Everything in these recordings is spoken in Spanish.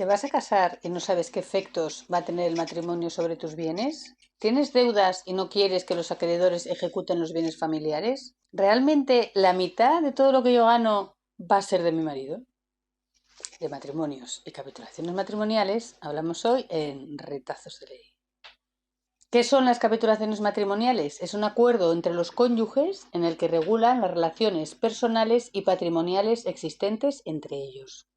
¿Te vas a casar y no sabes qué efectos va a tener el matrimonio sobre tus bienes? ¿Tienes deudas y no quieres que los acreedores ejecuten los bienes familiares? ¿Realmente la mitad de todo lo que yo gano va a ser de mi marido? De matrimonios y capitulaciones matrimoniales hablamos hoy en Retazos de Ley. ¿Qué son las capitulaciones matrimoniales? Es un acuerdo entre los cónyuges en el que regulan las relaciones personales y patrimoniales existentes entre ellos.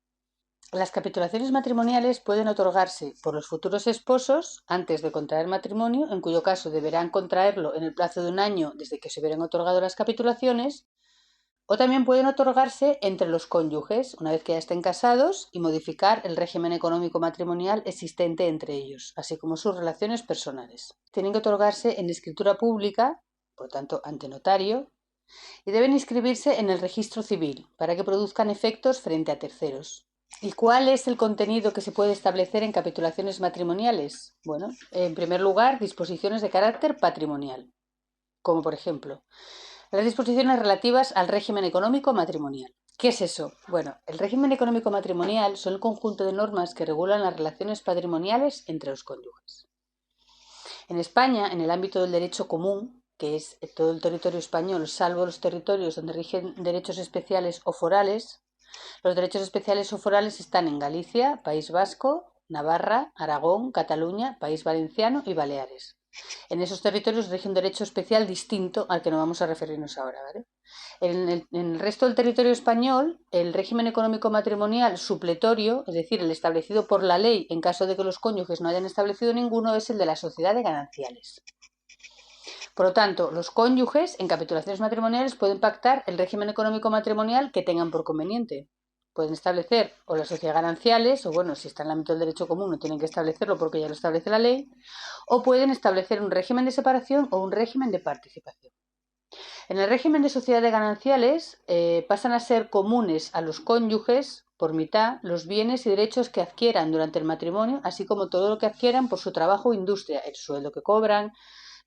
Las capitulaciones matrimoniales pueden otorgarse por los futuros esposos antes de contraer matrimonio, en cuyo caso deberán contraerlo en el plazo de un año desde que se hubieran otorgado las capitulaciones, o también pueden otorgarse entre los cónyuges una vez que ya estén casados y modificar el régimen económico matrimonial existente entre ellos, así como sus relaciones personales. Tienen que otorgarse en escritura pública, por tanto ante notario, y deben inscribirse en el registro civil para que produzcan efectos frente a terceros. ¿Y cuál es el contenido que se puede establecer en capitulaciones matrimoniales? Bueno, en primer lugar, disposiciones de carácter patrimonial, como por ejemplo, las disposiciones relativas al régimen económico matrimonial. ¿Qué es eso? Bueno, el régimen económico matrimonial son el conjunto de normas que regulan las relaciones patrimoniales entre los cónyuges. En España, en el ámbito del derecho común, que es todo el territorio español, salvo los territorios donde rigen derechos especiales o forales, los derechos especiales o forales están en Galicia, País Vasco, Navarra, Aragón, Cataluña, País Valenciano y Baleares. En esos territorios rige un derecho especial distinto al que no vamos a referirnos ahora, ¿vale? En el resto del territorio español, el régimen económico matrimonial supletorio, es decir, el establecido por la ley en caso de que los cónyuges no hayan establecido ninguno, es el de la sociedad de gananciales. Por lo tanto, los cónyuges en capitulaciones matrimoniales pueden pactar el régimen económico matrimonial que tengan por conveniente. Pueden establecer o las sociedades gananciales, o bueno, si está en el ámbito del derecho común no tienen que establecerlo porque ya lo establece la ley, o pueden establecer un régimen de separación o un régimen de participación. En el régimen de sociedades gananciales pasan a ser comunes a los cónyuges por mitad los bienes y derechos que adquieran durante el matrimonio, así como todo lo que adquieran por su trabajo o industria, el sueldo que cobran,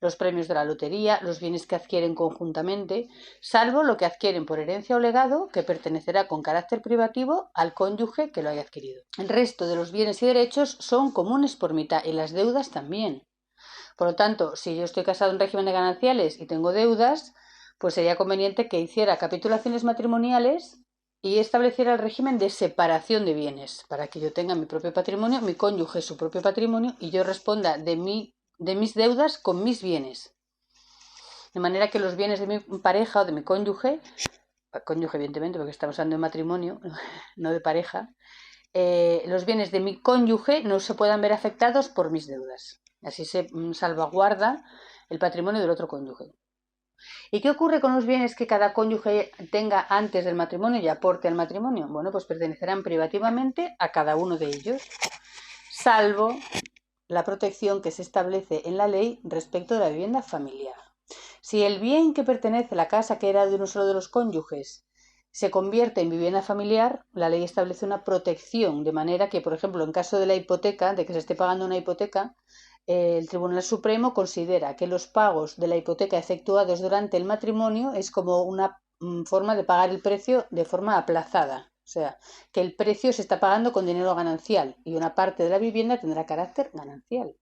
los premios de la lotería, los bienes que adquieren conjuntamente, salvo lo que adquieren por herencia o legado, que pertenecerá con carácter privativo al cónyuge que lo haya adquirido. El resto de los bienes y derechos son comunes por mitad y las deudas también. Por lo tanto, si yo estoy casado en régimen de gananciales y tengo deudas, pues sería conveniente que hiciera capitulaciones matrimoniales y estableciera el régimen de separación de bienes, para que yo tenga mi propio patrimonio, mi cónyuge su propio patrimonio y yo responda de mis deudas con mis bienes. De manera que los bienes de mi pareja o de mi cónyuge evidentemente porque estamos hablando de matrimonio, no de pareja, los bienes de mi cónyuge no se puedan ver afectados por mis deudas. Así se salvaguarda el patrimonio del otro cónyuge. ¿Y qué ocurre con los bienes que cada cónyuge tenga antes del matrimonio y aporte al matrimonio? Bueno, pues pertenecerán privativamente a cada uno de ellos, salvo la protección que se establece en la ley respecto de la vivienda familiar. Si el bien que pertenece a la casa que era de uno solo de los cónyuges se convierte en vivienda familiar, la ley establece una protección, de manera que, por ejemplo, en caso de la hipoteca, de que se esté pagando una hipoteca, el Tribunal Supremo considera que los pagos de la hipoteca efectuados durante el matrimonio es como una forma de pagar el precio de forma aplazada. O sea, que el precio se está pagando con dinero ganancial y una parte de la vivienda tendrá carácter ganancial.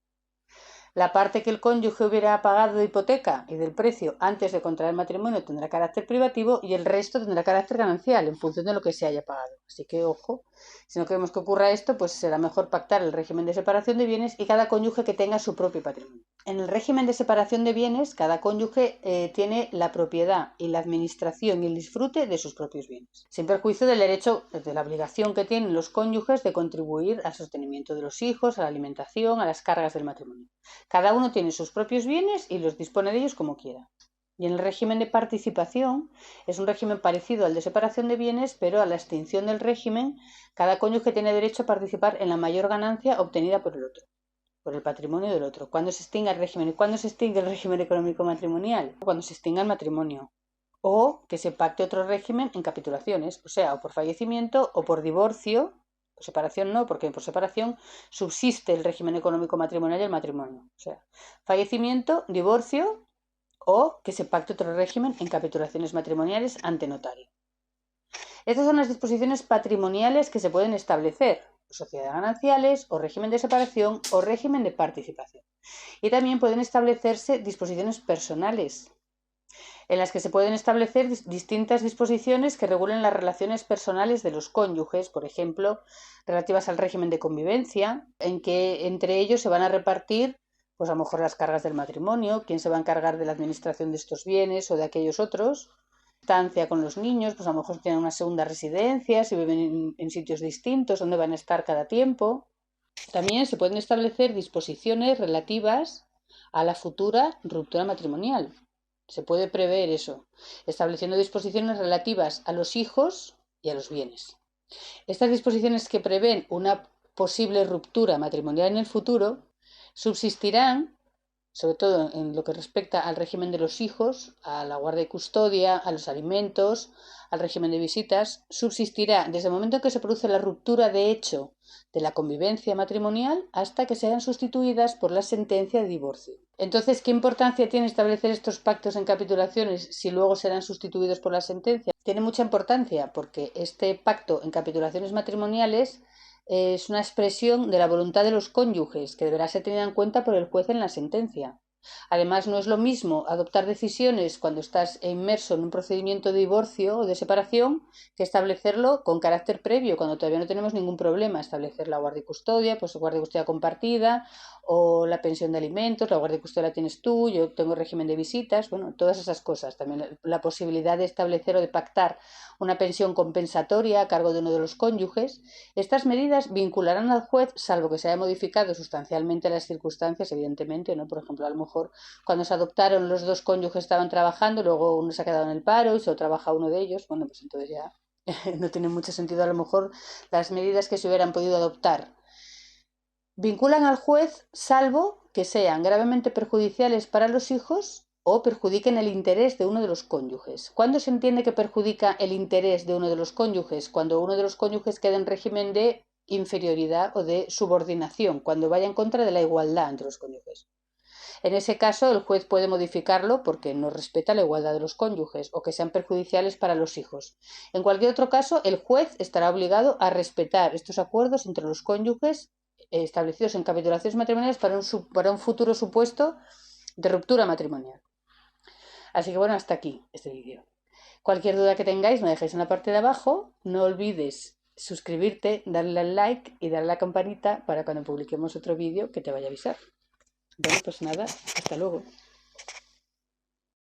La parte que el cónyuge hubiera pagado de hipoteca y del precio antes de contraer matrimonio tendrá carácter privativo y el resto tendrá carácter ganancial en función de lo que se haya pagado. Así que, ojo, si no queremos que ocurra esto, pues será mejor pactar el régimen de separación de bienes y cada cónyuge que tenga su propio patrimonio. En el régimen de separación de bienes, cada cónyuge tiene la propiedad y la administración y el disfrute de sus propios bienes, sin perjuicio del derecho, de la obligación que tienen los cónyuges de contribuir al sostenimiento de los hijos, a la alimentación, a las cargas del matrimonio. Cada uno tiene sus propios bienes y los dispone de ellos como quiera. Y en el régimen de participación es un régimen parecido al de separación de bienes, pero a la extinción del régimen, cada cónyuge tiene derecho a participar en la mayor ganancia obtenida por el otro, por el patrimonio del otro. ¿Cuándo se extinga el régimen? ¿Y cuándo se extingue el régimen económico matrimonial? Cuando se extinga el matrimonio. O que se pacte otro régimen en capitulaciones, o sea, o por fallecimiento o por divorcio. Por separación no, porque por separación subsiste el régimen económico matrimonial y el matrimonio. O sea, fallecimiento, divorcio o que se pacte otro régimen en capitulaciones matrimoniales ante notario. Estas son las disposiciones patrimoniales que se pueden establecer. sociedades gananciales o régimen de separación o régimen de participación. Y también pueden establecerse disposiciones personales, en las que se pueden establecer distintas disposiciones que regulen las relaciones personales de los cónyuges, por ejemplo, relativas al régimen de convivencia, en que entre ellos se van a repartir, pues a lo mejor las cargas del matrimonio, quién se va a encargar de la administración de estos bienes o de aquellos otros, estancia con los niños, pues a lo mejor tienen una segunda residencia, si viven en sitios distintos, donde van a estar cada tiempo. También se pueden establecer disposiciones relativas a la futura ruptura matrimonial. Se puede prever eso, estableciendo disposiciones relativas a los hijos y a los bienes. Estas disposiciones que prevén una posible ruptura matrimonial en el futuro subsistirán, sobre todo en lo que respecta al régimen de los hijos, a la guardia y custodia, a los alimentos, al régimen de visitas, subsistirá desde el momento en que se produce la ruptura de hecho de la convivencia matrimonial hasta que sean sustituidas por la sentencia de divorcio. Entonces, ¿qué importancia tiene establecer estos pactos en capitulaciones si luego serán sustituidos por la sentencia? Tiene mucha importancia porque este pacto en capitulaciones matrimoniales es una expresión de la voluntad de los cónyuges que deberá ser tenida en cuenta por el juez en la sentencia. Además, no es lo mismo adoptar decisiones cuando estás inmerso en un procedimiento de divorcio o de separación que establecerlo con carácter previo, cuando todavía no tenemos ningún problema. Establecer la guardia y custodia, pues guardia y custodia compartida, o la pensión de alimentos, la guardia y custodia la tienes tú, yo tengo régimen de visitas, bueno, todas esas cosas. También la posibilidad de establecer o de pactar una pensión compensatoria a cargo de uno de los cónyuges. Estas medidas vincularán al juez, salvo que se haya modificado sustancialmente las circunstancias, evidentemente, ¿no? Por ejemplo, a lo mejor cuando se adoptaron los dos cónyuges estaban trabajando, luego uno se ha quedado en el paro y solo trabaja uno de ellos, bueno, pues entonces ya no tiene mucho sentido a lo mejor las medidas que se hubieran podido adoptar. Vinculan al juez salvo que sean gravemente perjudiciales para los hijos o perjudiquen el interés de uno de los cónyuges. ¿Cuándo se entiende que perjudica el interés de uno de los cónyuges? Cuando uno de los cónyuges queda en régimen de inferioridad o de subordinación, cuando vaya en contra de la igualdad entre los cónyuges. En ese caso, el juez puede modificarlo porque no respeta la igualdad de los cónyuges o que sean perjudiciales para los hijos. En cualquier otro caso, el juez estará obligado a respetar estos acuerdos entre los cónyuges establecidos en capitulaciones matrimoniales para un futuro supuesto de ruptura matrimonial. Así que bueno, hasta aquí este vídeo. Cualquier duda que tengáis me dejáis en la parte de abajo. No olvides suscribirte, darle al like y darle a la campanita para cuando publiquemos otro vídeo que te vaya a avisar. Bueno, pues nada, hasta luego.